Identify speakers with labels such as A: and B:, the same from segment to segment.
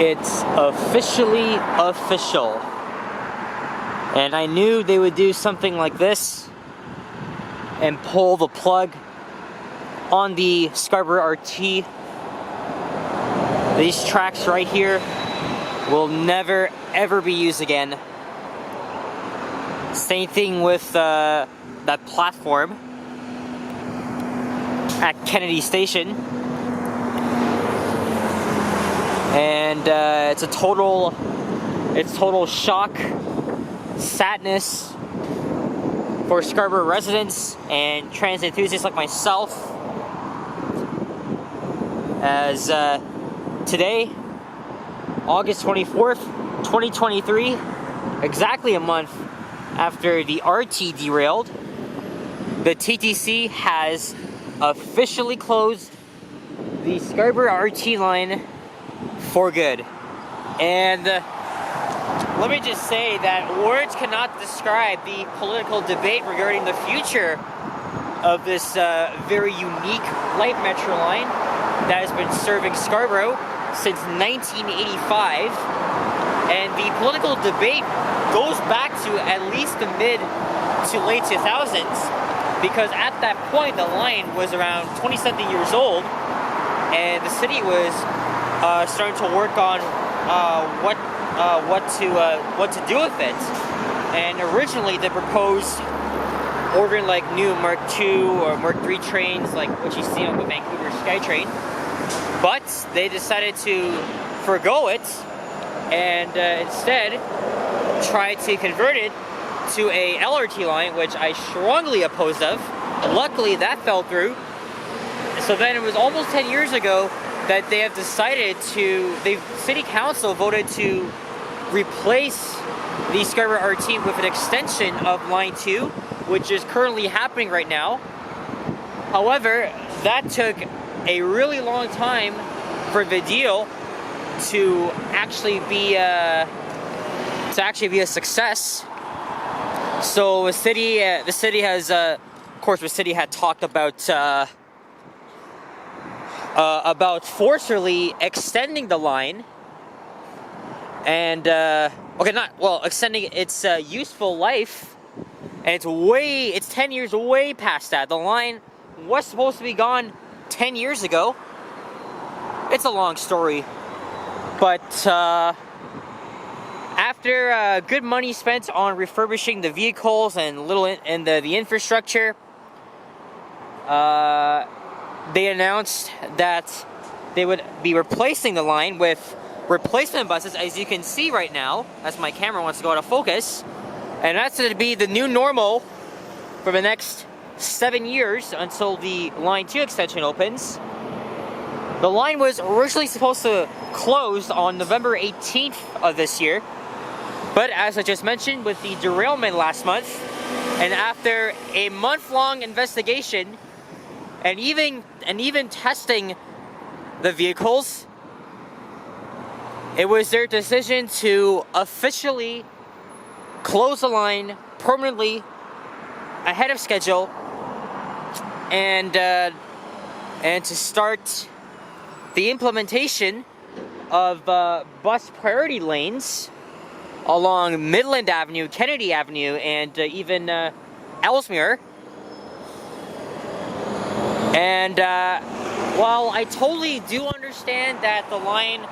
A: It's officially official. And I knew they would do something like this and pull the plug on the Scarborough RT. These tracks right here will never ever be used again. Same thing with that platform at Kennedy Station. And it's total shock, sadness for Scarborough residents and transit enthusiasts like myself, as today, August 24th, 2023, exactly a month after the RT derailed, the TTC has officially closed the Scarborough RT line for good. And let me just say that words cannot describe the political debate regarding the future of this very unique light metro line that has been serving Scarborough since 1985. And the political debate goes back to at least the mid to late 2000s, because at that point the line was around 20-something years old, and the city was starting to work on what to do with it. And originally they proposed ordering like new Mark II or Mark III trains, like what you see on the Vancouver Skytrain, but they decided to forgo it and instead try to convert it to a LRT line, which I strongly opposed of. Luckily that fell through. So then it was almost 10 years ago that they have decided to, the city council voted to replace the Scarborough RT with an extension of line 2, which is currently happening right now. However, that took a really long time for the deal to actually be a success. So the city has, of course, the city had talked about forcefully extending the line, and extending its useful life, and it's 10 years way past that. The line was supposed to be gone 10 years ago. It's a long story, but after good money spent on refurbishing the vehicles and the infrastructure, they announced that they would be replacing the line with replacement buses, as you can see right now, as my camera wants to go out of focus. And that's going to be the new normal for the next 7 years until the Line 2 extension opens. The line was originally supposed to close on November 18th of this year, but as I just mentioned, with the derailment last month, and after a month-long investigation, and even testing the vehicles, it was their decision to officially close the line permanently ahead of schedule, and to start the implementation of bus priority lanes along Midland Avenue, Kennedy Avenue, and even Ellesmere. And while I totally do understand that the line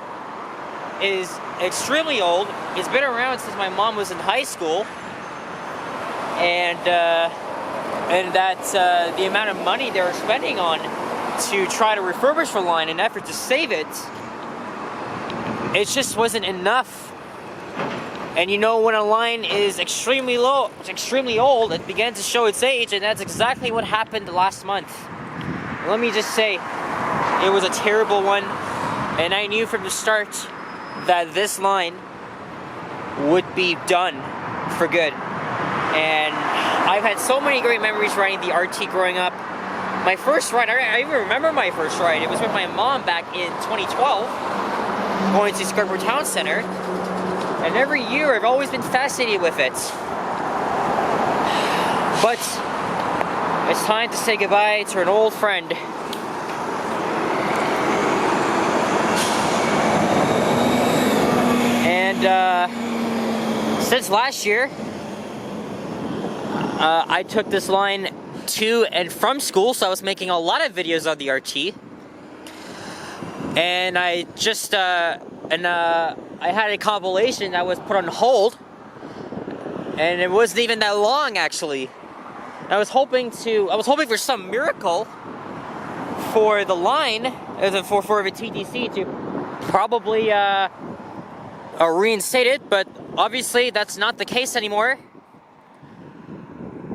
A: is extremely old, it's been around since my mom was in high school, and that the amount of money they were spending on to try to refurbish the line in an effort to save it, it just wasn't enough. And you know, when a line is extremely old, it began to show its age, and that's exactly what happened last month. Let me just say, it was a terrible one, and I knew from the start that this line would be done for good. And I've had so many great memories riding the RT growing up. My first ride, I even remember my first ride. It was with my mom back in 2012, going to Scarborough Town Center. And every year I've always been fascinated with it. But it's time to say goodbye to an old friend. And since last year, I took this line to and from school, so I was making a lot of videos on the RT. And I just I had a compilation that was put on hold, and it wasn't even that long actually. I was hoping for some miracle for the line, for the TTC to probably reinstate it, but obviously that's not the case anymore.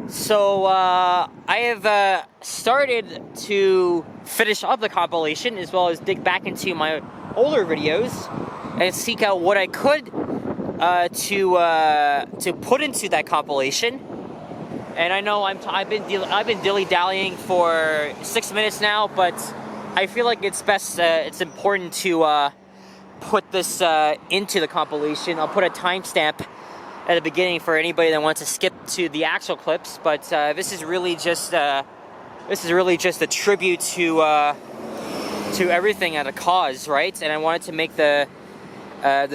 A: So I have started to finish up the compilation, as well as dig back into my older videos and seek out what I could to put into that compilation. And I know I've been dilly-dallying for 6 minutes now, but I feel like it's important to put this into the compilation. I'll put a timestamp at the beginning for anybody that wants to skip to the actual clips, but this is really just a tribute to everything at a cause, right? And I wanted to make the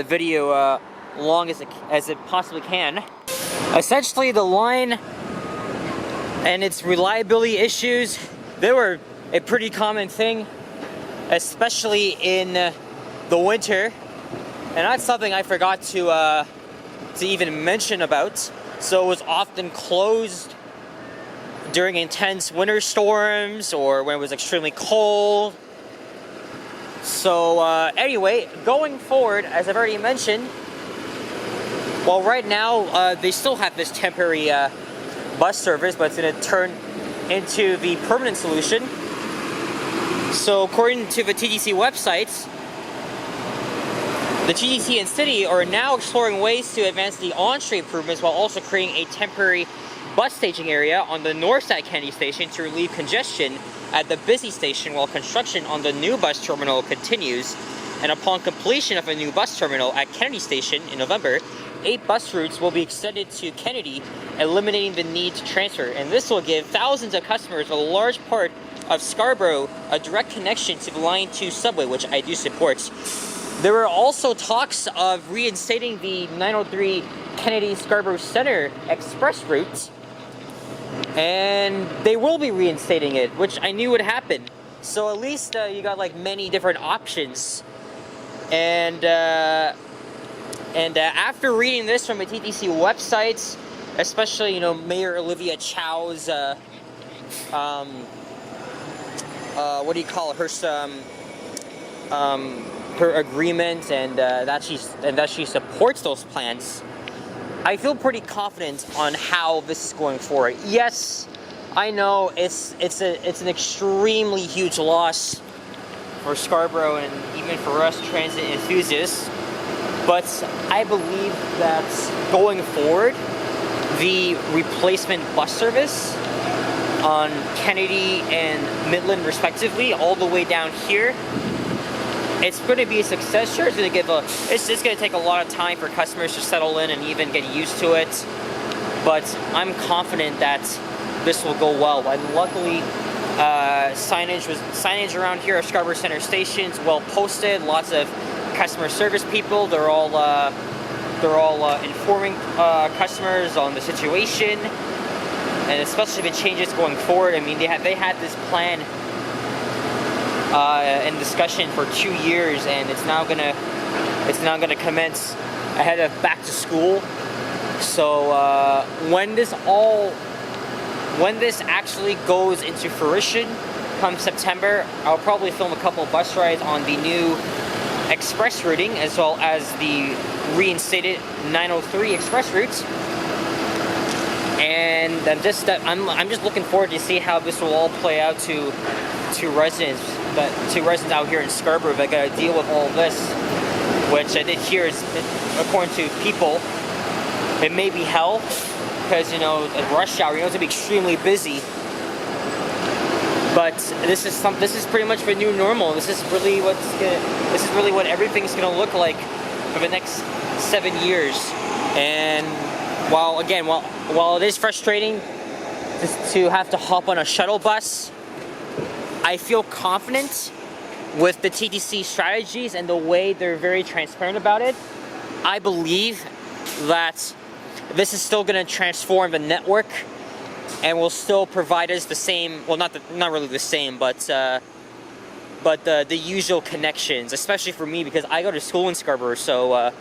A: video long as it possibly can. Essentially, the line and its reliability issues, they were a pretty common thing, especially in the winter, and that's something I forgot to even mention about. So it was often closed during intense winter storms or when it was extremely cold. So anyway, going forward, as I've already mentioned, well, right now they still have this temporary bus service, but it's going to turn into the permanent solution. So according to the TTC website, the TTC and City are now exploring ways to advance the on-street improvements while also creating a temporary bus staging area on the north side Kennedy Station to relieve congestion at the busy station while construction on the new bus terminal continues. And upon completion of a new bus terminal at Kennedy Station in November, 8 bus routes will be extended to Kennedy, eliminating the need to transfer. And this will give thousands of customers, a large part of Scarborough, a direct connection to the Line 2 subway, which I do support. There were also talks of reinstating the 903 Kennedy Scarborough Center express route, and they will be reinstating it, which I knew would happen. So at least you got like many different options. And after reading this from the TTC website, especially, you know, Mayor Olivia Chow's what do you call her agreement, and that she supports those plans, I feel pretty confident on how this is going forward. Yes, I know it's an extremely huge loss for Scarborough and even for us transit enthusiasts, but I believe that going forward, the replacement bus service on Kennedy and Midland respectively, all the way down here, it's going to be a success. Sure, it's going to take a lot of time for customers to settle in and even get used to it, but I'm confident that this will go well. And luckily, signage around here at Scarborough Center Station is well posted. Lots of customer service people. They're all informing customers on the situation, and especially the changes going forward. I mean, they had this plan in discussion for 2 years, and it's now gonna commence ahead of back to school. So when this actually goes into fruition come September, I'll probably film a couple of bus rides on the new express routing as well as the reinstated 903 express routes. And I'm just looking forward to see how this will all play out to residents out here in Scarborough that got to deal with all of this, which I did hear is, according to people, it may be hell, because, you know, at rush hour, you know, it's gonna be extremely busy. But this is pretty much the new normal. This is really what everything's gonna look like for the next 7 years. And while it is frustrating just to have to hop on a shuttle bus, I feel confident with the TTC strategies and the way they're very transparent about it. I believe that this is still going to transform the network and will still provide us the same, well, not really the same, but the usual connections, especially for me because I go to school in Scarborough. So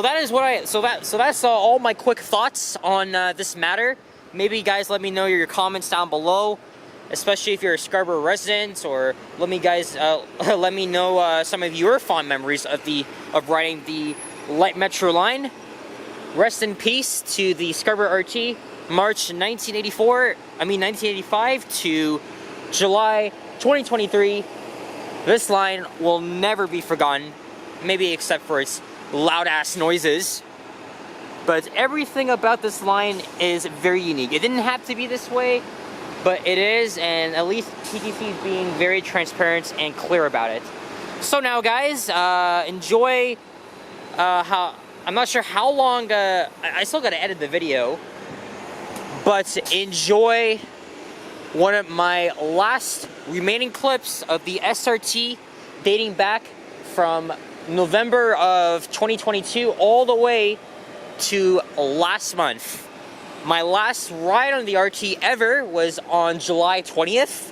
A: that is what that's all my quick thoughts on this matter. Maybe you guys let me know your comments down below, especially if you're a Scarborough resident, or let me know some of your fond memories of riding the light metro line. Rest in peace to the Scarborough RT, March 1985 to July 2023. This line will never be forgotten, maybe except for its loud ass noises. But everything about this line is very unique. It didn't have to be this way, but it is, and at least TTC is being very transparent and clear about it. So now guys, enjoy I'm not sure how long, I still gotta edit the video, but enjoy one of my last remaining clips of the SRT dating back from November of 2022 all the way to last month. My last ride on the RT ever was on July 20th,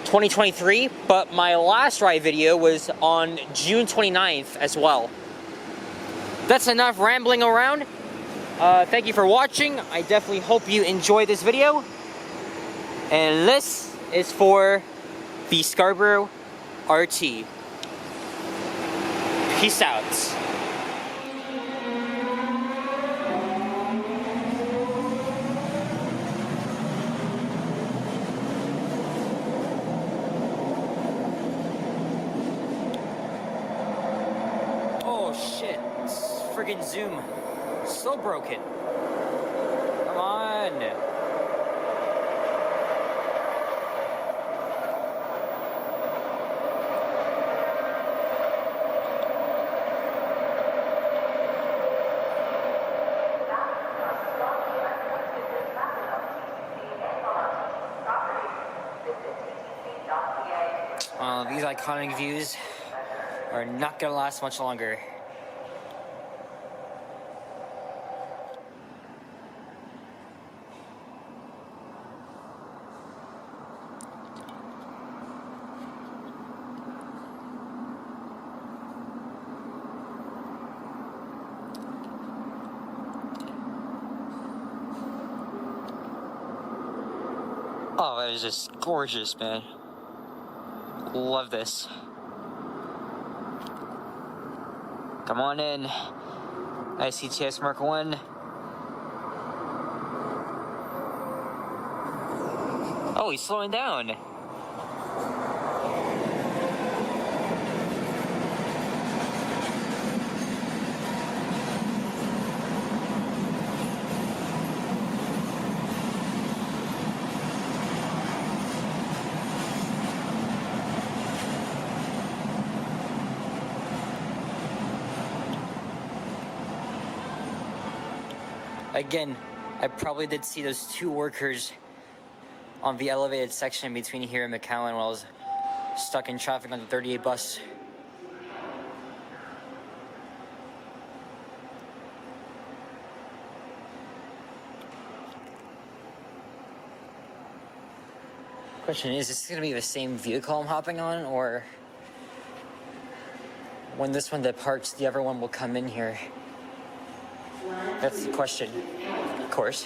A: 2023, but my last ride video was on June 29th as well. That's enough rambling around. Thank you for watching. I definitely hope you enjoyed this video. And this is for the Scarborough RT. Peace out. Oh shit. Friggin' Zoom. So broken. Come on. These iconic views are not gonna last much longer. Oh, that is just gorgeous, man. Love this. Come on in. ICTS Mark I. Oh, he's slowing down. Again, I probably did see those two workers on the elevated section between here and McCowan while I was stuck in traffic on the 38 bus. Question is this going to be the same vehicle I'm hopping on, or when this one departs, the other one will come in here? That's the question, of course.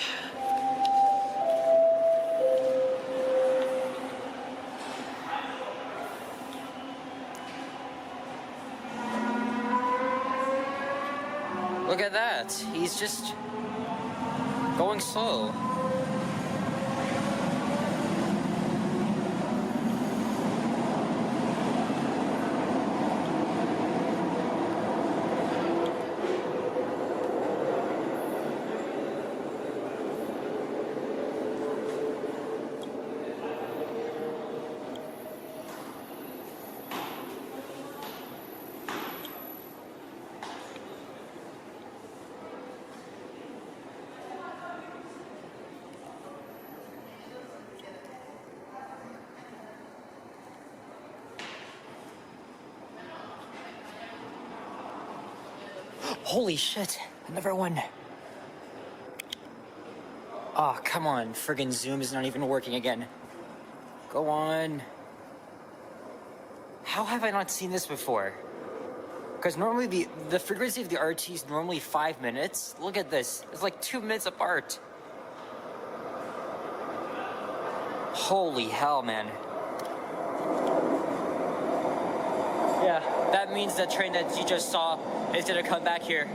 A: Look at that. He's just going slow. Holy shit, another one. Oh, come on, friggin' Zoom is not even working again. Go on. How have I not seen this before? Because normally the frequency of the RT is normally 5 minutes. Look at this, it's like 2 minutes apart. Holy hell, man. Yeah, that means the train that you just saw is gonna come back here.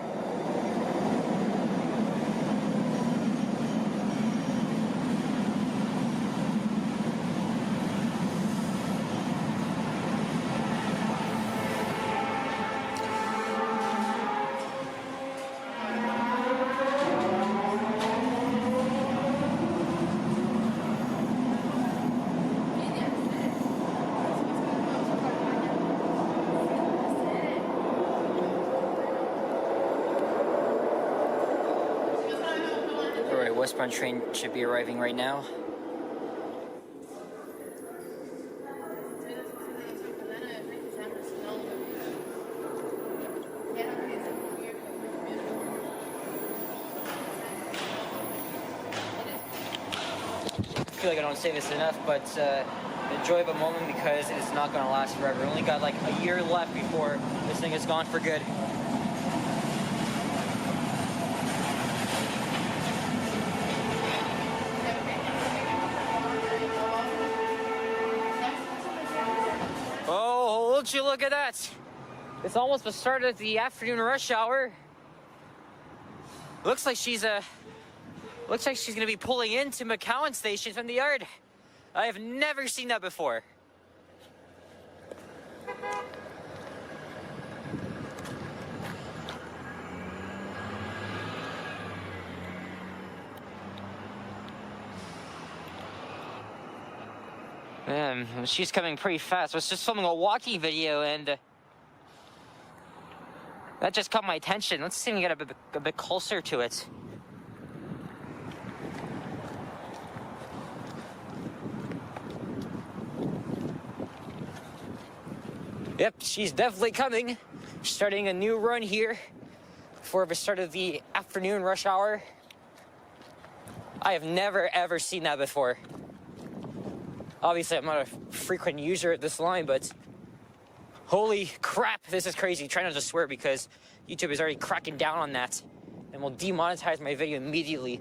A: Westbound train should be arriving right now. I feel like I don't say this enough, but enjoy the moment because it's not going to last forever. We only got like a year left before this thing is gone for good. Don't you look at that? It's almost the start of the afternoon rush hour. Looks like she's gonna be pulling into McCowan station from the yard. I have never seen that before. Man, she's coming pretty fast. I was just filming a walking video and that just caught my attention. Let's see if we can get a bit closer to it. Yep, she's definitely coming. Starting a new run here for the start of the afternoon rush hour. I have never ever seen that before. Obviously, I'm not a frequent user of this line, but holy crap, this is crazy. Try not to swear because YouTube is already cracking down on that and will demonetize my video immediately.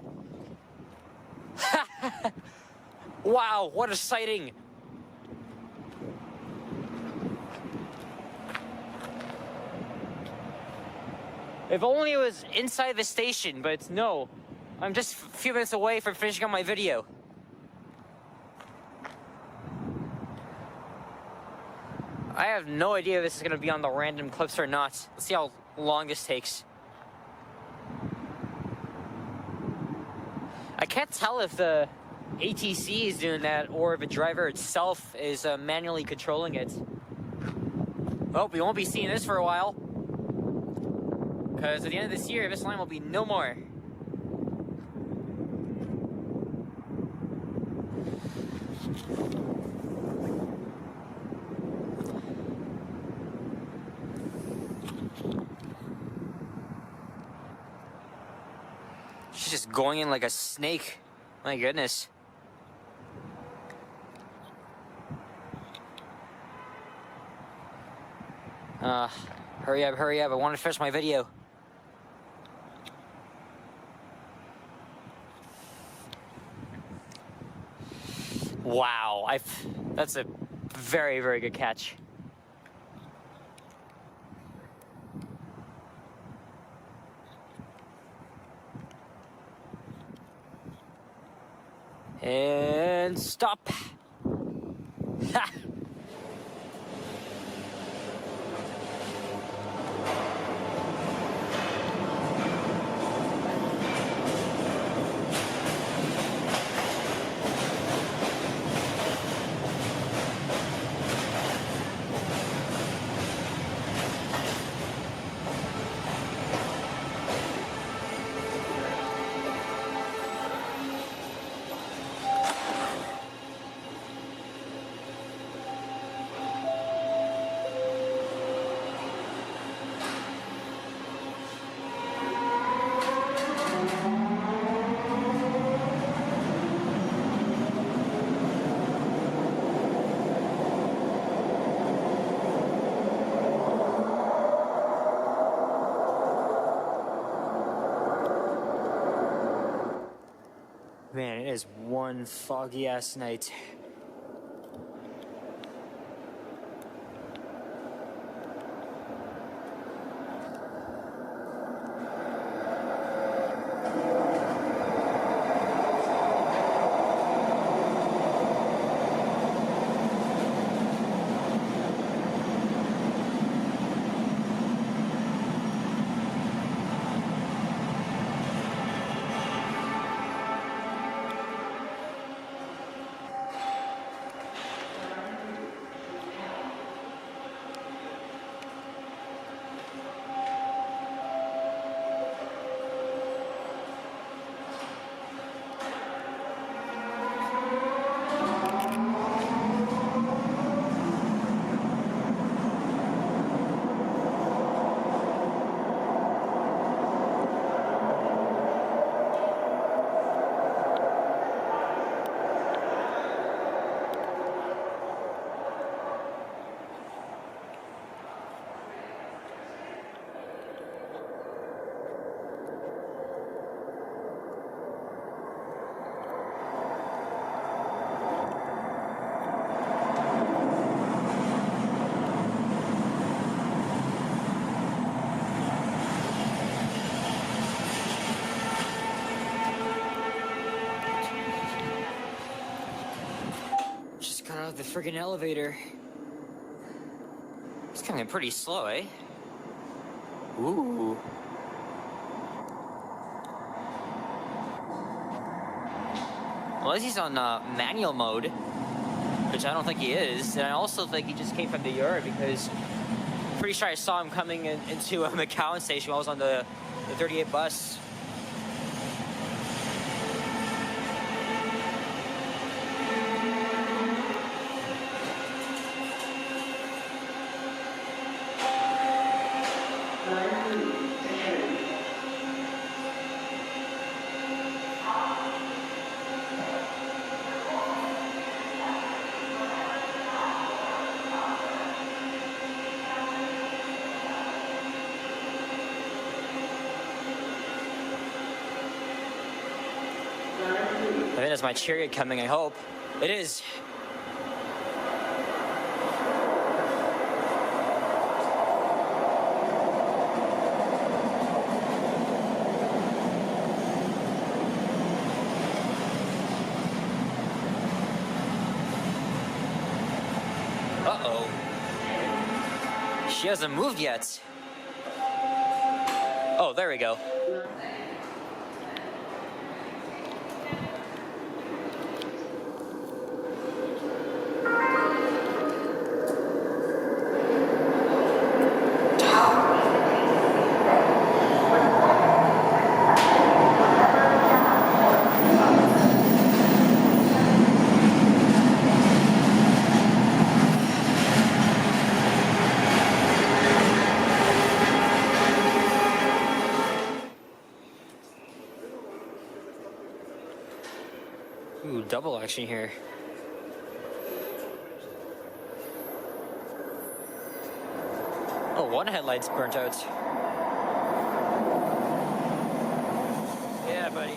A: Wow, what a sighting. If only it was inside the station, but no. I'm just a few minutes away from finishing up my video. I have no idea if this is going to be on the random clips or not. Let's see how long this takes. I can't tell if the ATC is doing that or if the driver itself is manually controlling it. Well, we won't be seeing this for a while. Because at the end of this year, this line will be no more. She's just going in like a snake. My goodness. Hurry up, hurry up. I want to finish my video. Wow, that's a very, very good catch. And stop. Ha! Man, it is one foggy ass night. The friggin' elevator. It's coming pretty slow, eh? Ooh. Well, he's on manual mode, which I don't think he is, and I also think he just came from the yard because I'm pretty sure I saw him coming into a McCowan station while I was on the 38 bus. I think that's my chariot coming, I hope. It is. Uh-oh. She hasn't moved yet. Oh, there we go. Ooh, double action here. Oh, one headlight's burnt out. Yeah, buddy.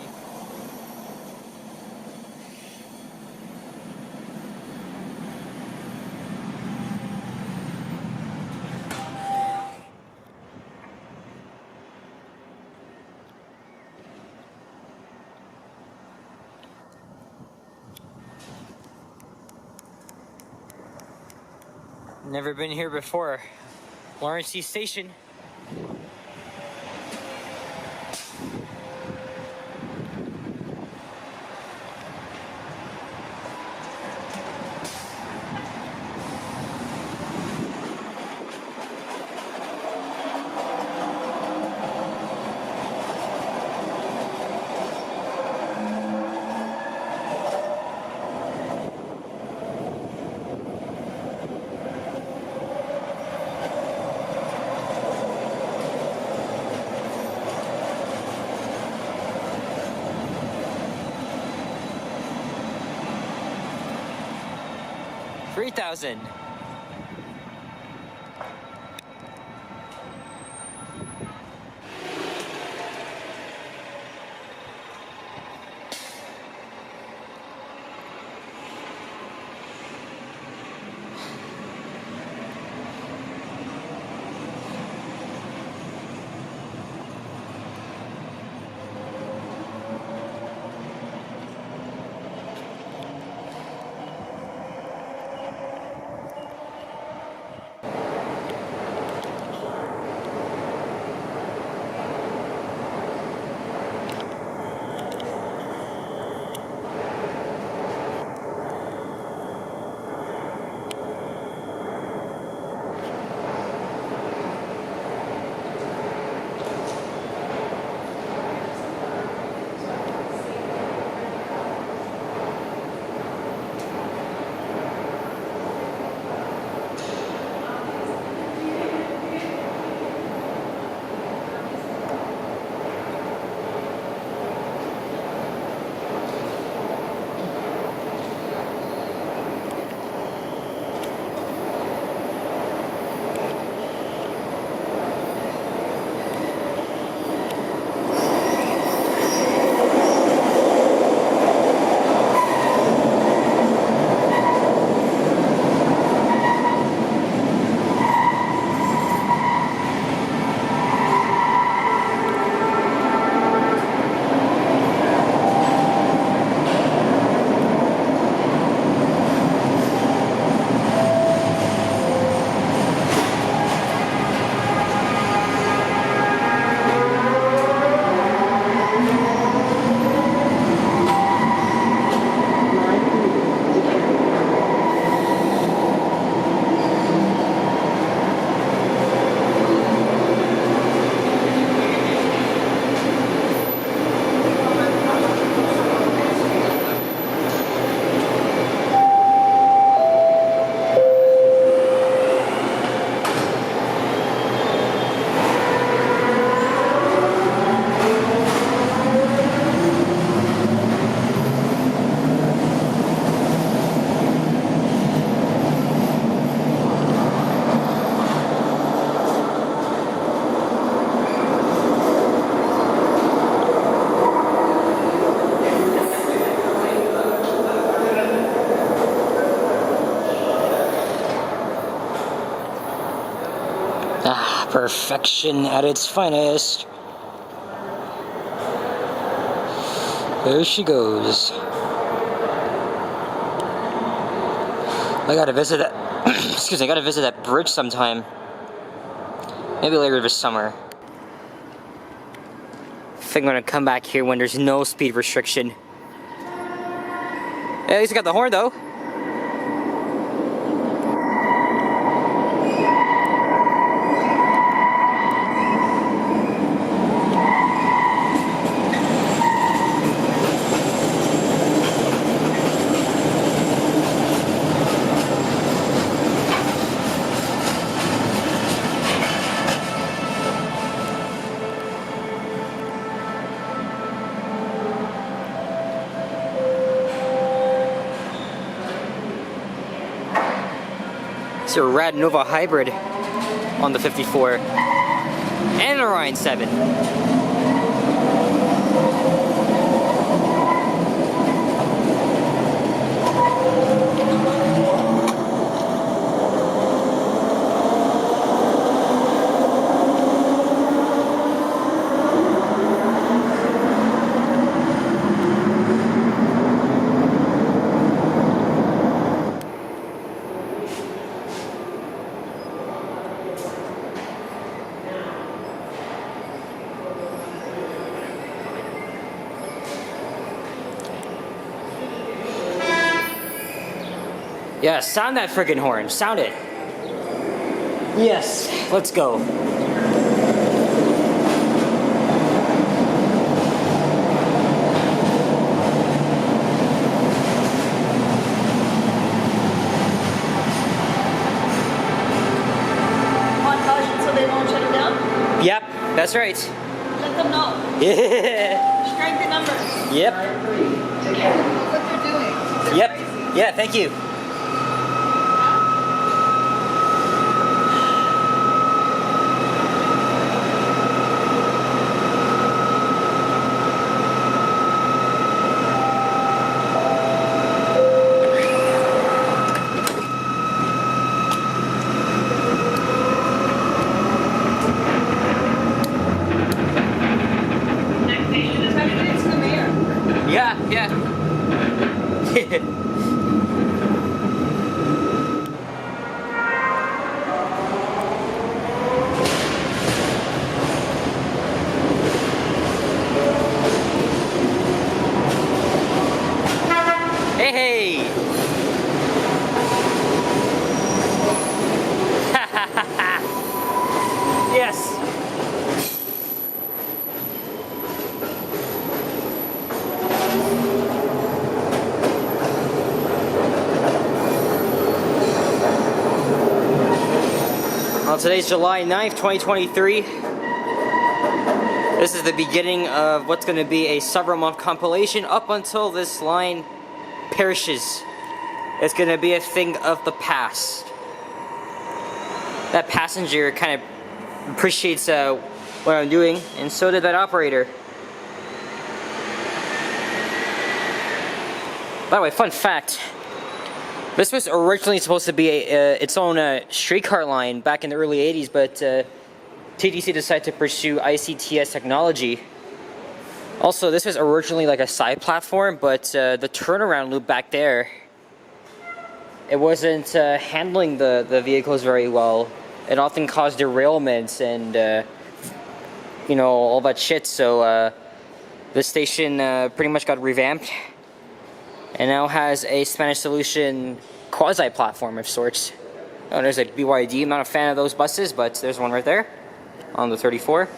A: Never been here before. Lawrence East Station. $3,000. Perfection at its finest. There she goes. I gotta visit that. Excuse me, I gotta visit that bridge sometime. Maybe later this summer. I think I'm gonna come back here when there's no speed restriction. At least I got the horn though. It's a rad Nova hybrid on the 54 and an Orion 7. Yeah, sound that friggin' horn. Sound it. Yes, let's go.
B: Montage so they won't shut it down?
A: Yep, that's right.
B: Let them know.
A: Yeah.
B: Strength in numbers.
A: Yep.
B: That's what they're doing. They're
A: Yep.
B: crazy.
A: Yeah, thank you.
B: Next station is actually it's the mayor.
A: Yeah, yeah. Hey, hey. Yes. Well, today's July 9th, 2023. This is the beginning of what's going to be a several month compilation up until this line perishes. It's going to be a thing of the past. That passenger kind of appreciates what I'm doing, and so did that operator. By the way, fun fact. This was originally supposed to be its own streetcar line back in the early 80s, but TTC decided to pursue ICTS technology. Also, this was originally like a side platform, but the turnaround loop back there, it wasn't handling the vehicles very well. It often caused derailments and you know, all that shit. So this station pretty much got revamped and now has a Spanish solution quasi-platform of sorts. Oh, there's a BYD. I'm not a fan of those buses, but there's one right there on the 34.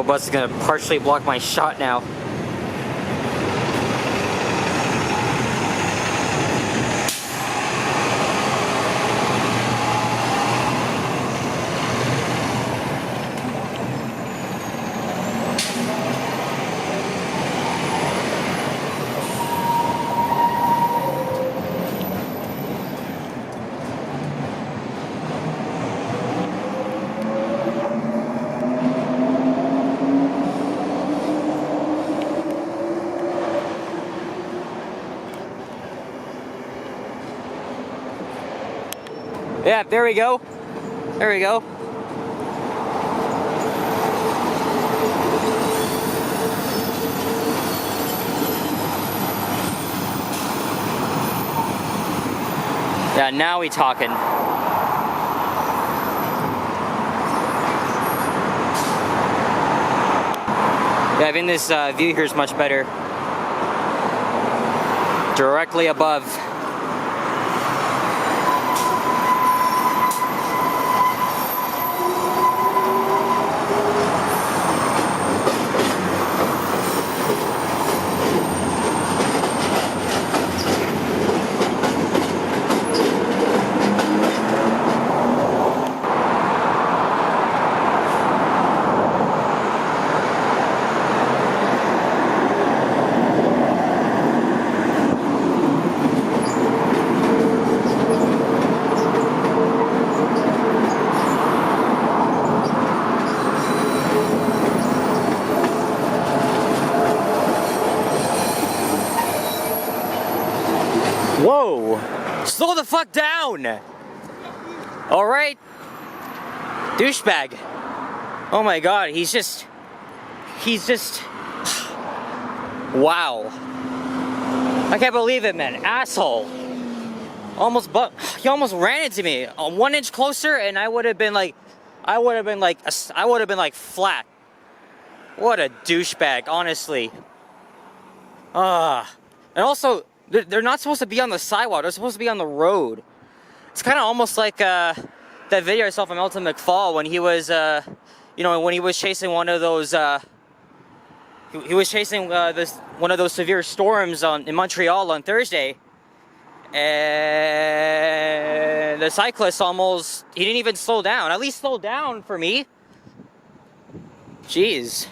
A: Volvo bus is gonna partially block my shot now. Yeah, there we go. There we go. Yeah, now we talking. Yeah, I think this view here is much better. Directly above. Whoa! Slow the fuck down! Alright. Douchebag. Oh my god, he's just... Wow. I can't believe it, man. Asshole. He almost ran into me. 1 inch closer and I would have been like flat. What a douchebag, honestly. And also, they're not supposed to be on the sidewalk. They're supposed to be on the road. It's kind of almost like that video I saw from Elton McFall when he was, when he was chasing one of those, he was chasing one of those severe storms in Montreal on Thursday, and the cyclist he didn't even slow down. At least slow down for me. Jeez.